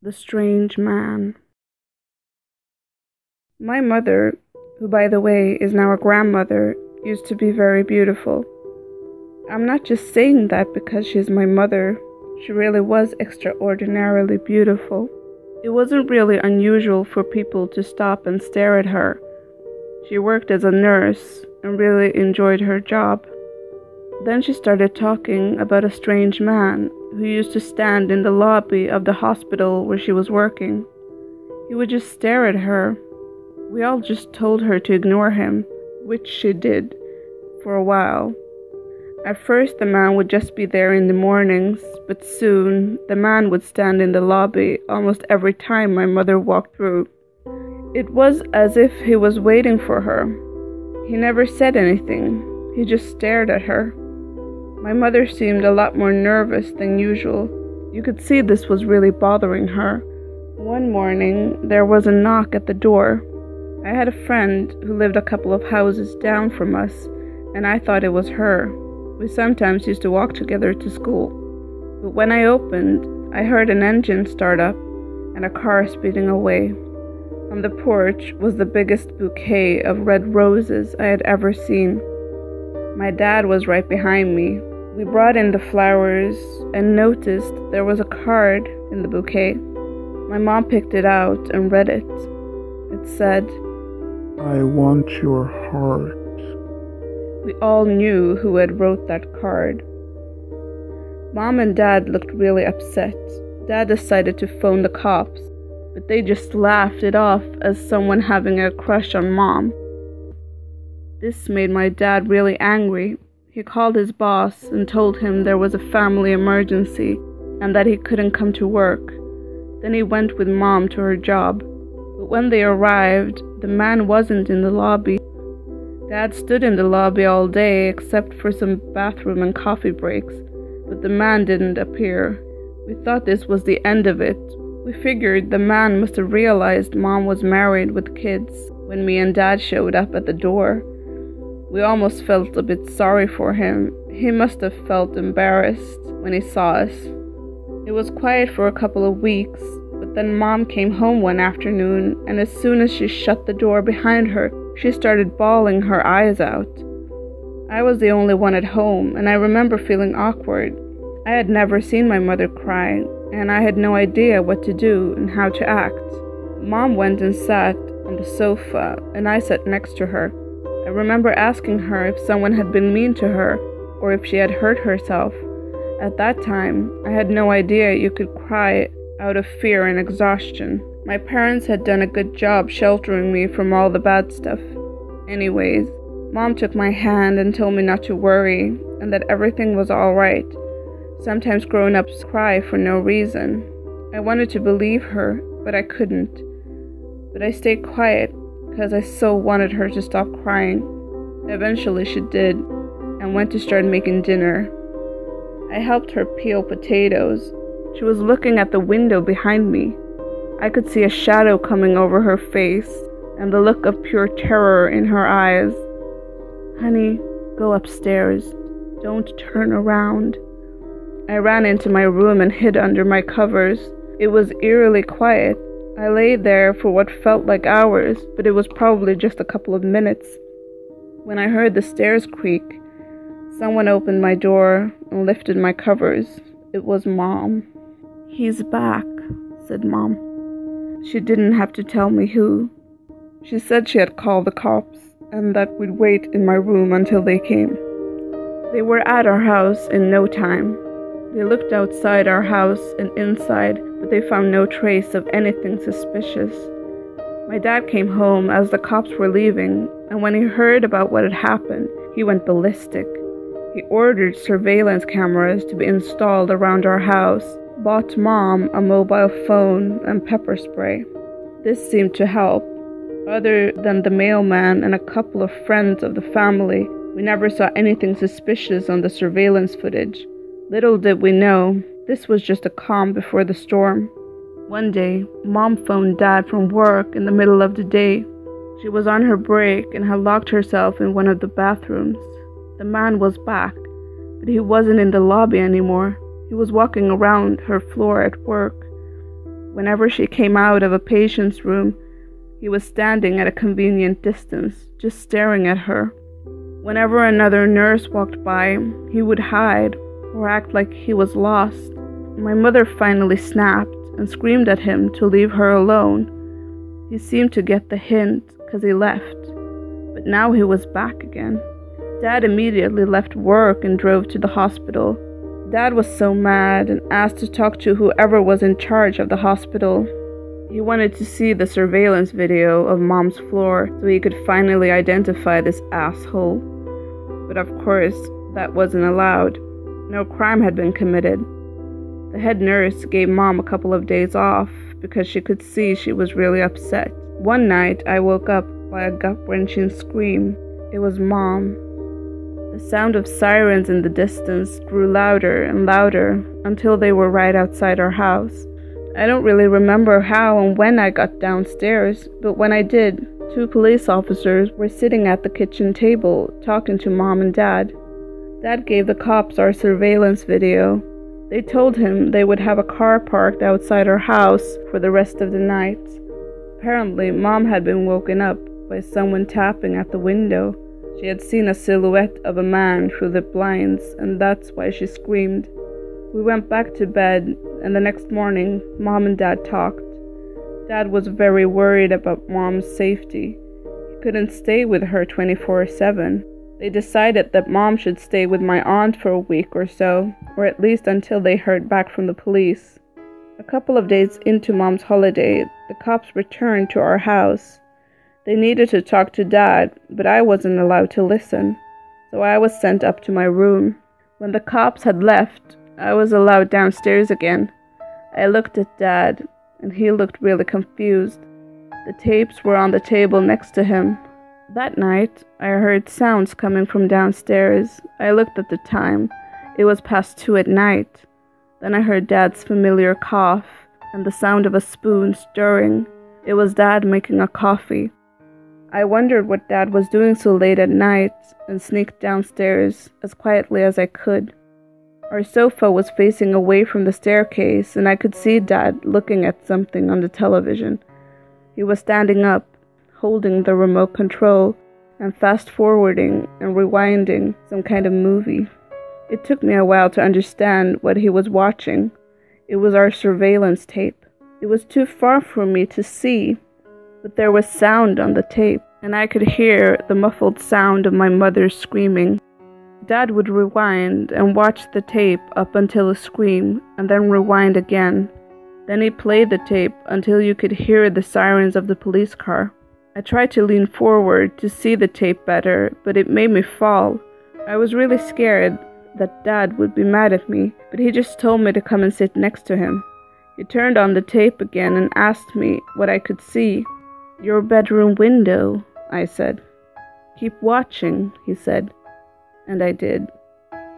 The Strange Man. My mother, who by the way is now a grandmother, used to be very beautiful. I'm not just saying that because she's my mother. She really was extraordinarily beautiful. It wasn't really unusual for people to stop and stare at her. She worked as a nurse and really enjoyed her job. Then she started talking about a strange man who used to stand in the lobby of the hospital where she was working. He would just stare at her. We all just told her to ignore him, which she did for a while. At first the man would just be there in the mornings, but soon the man would stand in the lobby almost every time my mother walked through. It was as if he was waiting for her. He never said anything. He just stared at her. My mother seemed a lot more nervous than usual. You could see this was really bothering her. One morning, there was a knock at the door. I had a friend who lived a couple of houses down from us, and I thought it was her. We sometimes used to walk together to school. But when I opened, I heard an engine start up and a car speeding away. On the porch was the biggest bouquet of red roses I had ever seen. My dad was right behind me. We brought in the flowers and noticed there was a card in the bouquet. My mom picked it out and read it. It said, "I want your heart." We all knew who had wrote that card. Mom and Dad looked really upset. Dad decided to phone the cops, but they just laughed it off as someone having a crush on Mom. This made my dad really angry. He called his boss and told him there was a family emergency and that he couldn't come to work. Then he went with Mom to her job. But when they arrived, the man wasn't in the lobby. Dad stood in the lobby all day except for some bathroom and coffee breaks, but the man didn't appear. We thought this was the end of it. We figured the man must have realized Mom was married with kids when me and Dad showed up at the door. We almost felt a bit sorry for him. He must have felt embarrassed when he saw us. It was quiet for a couple of weeks, but then Mom came home one afternoon, and as soon as she shut the door behind her, she started bawling her eyes out. I was the only one at home, and I remember feeling awkward. I had never seen my mother cry, and I had no idea what to do and how to act. Mom went and sat on the sofa, and I sat next to her. I remember asking her if someone had been mean to her, or if she had hurt herself. At that time, I had no idea you could cry out of fear and exhaustion. My parents had done a good job sheltering me from all the bad stuff. Anyways, Mom took my hand and told me not to worry, and that everything was alright. Sometimes grown-ups cry for no reason. I wanted to believe her, but I couldn't. But I stayed quiet because I so wanted her to stop crying. Eventually she did, and went to start making dinner. I helped her peel potatoes. She was looking at the window behind me. I could see a shadow coming over her face, and the look of pure terror in her eyes. "Honey, go upstairs. Don't turn around." I ran into my room and hid under my covers. It was eerily quiet. I lay there for what felt like hours, but it was probably just a couple of minutes. When I heard the stairs creak, someone opened my door and lifted my covers. It was Mom. "He's back," said Mom. She didn't have to tell me who. She said she had called the cops and that we'd wait in my room until they came. They were at our house in no time. They looked outside our house and inside, but they found no trace of anything suspicious. My dad came home as the cops were leaving, and when he heard about what had happened, he went ballistic. He ordered surveillance cameras to be installed around our house, bought Mom a mobile phone and pepper spray. This seemed to help. Other than the mailman and a couple of friends of the family, we never saw anything suspicious on the surveillance footage. Little did we know, this was just a calm before the storm. One day, Mom phoned Dad from work in the middle of the day. She was on her break and had locked herself in one of the bathrooms. The man was back, but he wasn't in the lobby anymore. He was walking around her floor at work. Whenever she came out of a patient's room, he was standing at a convenient distance, just staring at her. Whenever another nurse walked by, he would hide or act like he was lost. My mother finally snapped and screamed at him to leave her alone. He seemed to get the hint because he left, but now he was back again. Dad immediately left work and drove to the hospital. Dad was so mad and asked to talk to whoever was in charge of the hospital. He wanted to see the surveillance video of Mom's floor so he could finally identify this asshole. But of course, that wasn't allowed. No crime had been committed. The head nurse gave Mom a couple of days off because she could see she was really upset. One night, I woke up by a gut-wrenching scream. It was Mom. The sound of sirens in the distance grew louder and louder until they were right outside our house. I don't really remember how and when I got downstairs, but when I did, 2 police officers were sitting at the kitchen table talking to Mom and Dad. Dad gave the cops our surveillance video. They told him they would have a car parked outside our house for the rest of the night. Apparently, Mom had been woken up by someone tapping at the window. She had seen a silhouette of a man through the blinds, and that's why she screamed. We went back to bed, and the next morning, Mom and Dad talked. Dad was very worried about Mom's safety. He couldn't stay with her 24/7. They decided that Mom should stay with my aunt for a week or so, or at least until they heard back from the police. A couple of days into Mom's holiday, the cops returned to our house. They needed to talk to Dad, but I wasn't allowed to listen, so I was sent up to my room. When the cops had left, I was allowed downstairs again. I looked at Dad, and he looked really confused. The tapes were on the table next to him. That night, I heard sounds coming from downstairs. I looked at the time. It was past 2 at night. Then I heard Dad's familiar cough and the sound of a spoon stirring. It was Dad making a coffee. I wondered what Dad was doing so late at night and sneaked downstairs as quietly as I could. Our sofa was facing away from the staircase, and I could see Dad looking at something on the television. He was standing up, holding the remote control, and fast-forwarding and rewinding some kind of movie. It took me a while to understand what he was watching. It was our surveillance tape. It was too far for me to see, but there was sound on the tape, and I could hear the muffled sound of my mother screaming. Dad would rewind and watch the tape up until a scream, and then rewind again. Then he played the tape until you could hear the sirens of the police car. I tried to lean forward to see the tape better, but it made me fall. I was really scared that Dad would be mad at me, but he just told me to come and sit next to him. He turned on the tape again and asked me what I could see. "Your bedroom window," I said. "Keep watching," he said. And I did.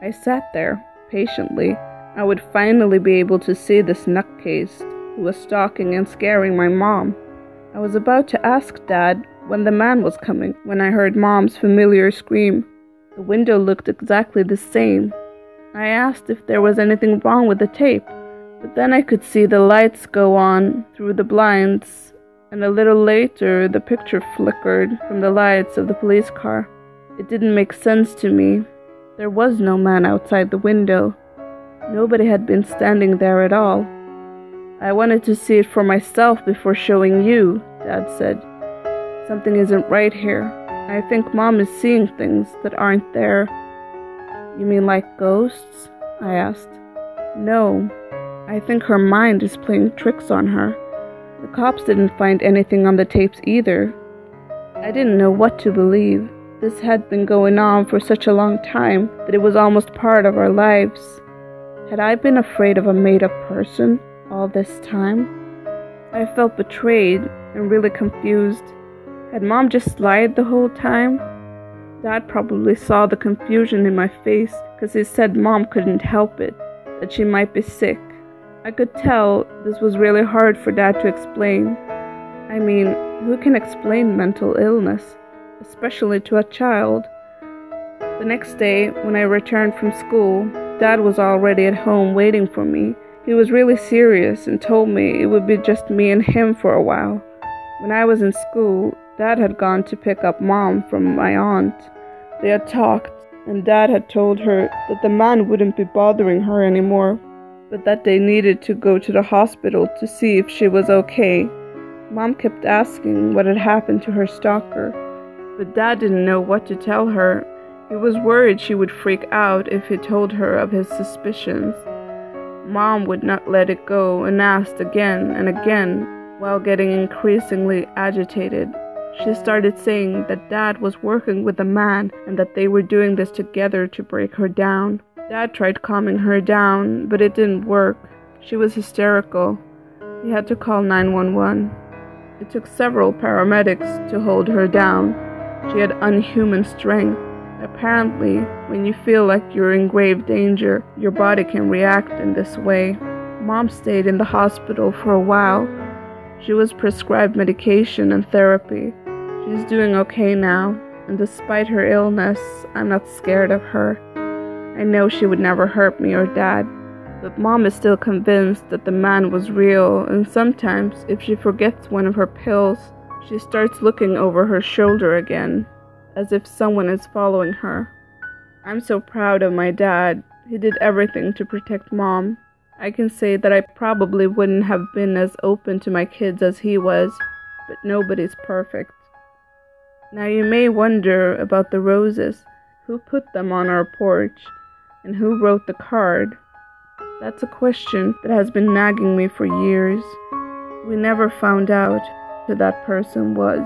I sat there, patiently. I would finally be able to see this nutcase who was stalking and scaring my mom. I was about to ask Dad when the man was coming, when I heard Mom's familiar scream. The window looked exactly the same. I asked if there was anything wrong with the tape, but then I could see the lights go on through the blinds, and a little later the picture flickered from the lights of the police car. It didn't make sense to me. There was no man outside the window. Nobody had been standing there at all. "I wanted to see it for myself before showing you," Dad said. "Something isn't right here. I think Mom is seeing things that aren't there." "You mean like ghosts?" I asked. "No. I think her mind is playing tricks on her. The cops didn't find anything on the tapes either." I didn't know what to believe. This had been going on for such a long time that it was almost part of our lives. Had I been afraid of a made-up person all this time? I felt betrayed and really confused. Had Mom just lied the whole time? Dad probably saw the confusion in my face because he said Mom couldn't help it, that she might be sick. I could tell this was really hard for Dad to explain. I mean, who can explain mental illness, especially to a child? The next day, when I returned from school, Dad was already at home waiting for me. He was really serious and told me it would be just me and him for a while. When I was in school, Dad had gone to pick up Mom from my aunt. They had talked, and Dad had told her that the man wouldn't be bothering her anymore, but that they needed to go to the hospital to see if she was okay. Mom kept asking what had happened to her stalker, but Dad didn't know what to tell her. He was worried she would freak out if he told her of his suspicions. Mom would not let it go and asked again and again, while getting increasingly agitated. She started saying that Dad was working with a man and that they were doing this together to break her down. Dad tried calming her down, but it didn't work. She was hysterical. He had to call 911. It took several paramedics to hold her down. She had unhuman strength. Apparently, when you feel like you're in grave danger, your body can react in this way. Mom stayed in the hospital for a while. She was prescribed medication and therapy. She's doing okay now, and despite her illness, I'm not scared of her. I know she would never hurt me or Dad, but Mom is still convinced that the man was real, and sometimes, if she forgets one of her pills, she starts looking over her shoulder again, as if someone is following her. I'm so proud of my dad. He did everything to protect Mom. I can say that I probably wouldn't have been as open to my kids as he was, but nobody's perfect. Now you may wonder about the roses. Who put them on our porch? And who wrote the card? That's a question that has been nagging me for years. We never found out who that person was.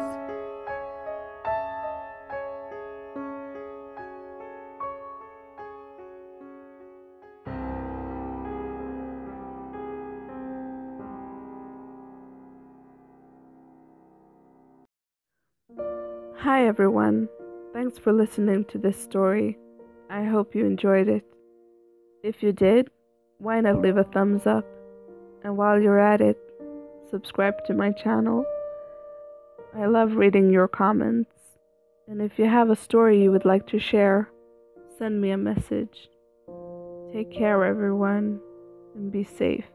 Hi everyone, thanks for listening to this story. I hope you enjoyed it. If you did, why not leave a thumbs up? And while you're at it, subscribe to my channel. I love reading your comments. And if you have a story you would like to share, send me a message. Take care everyone, and be safe.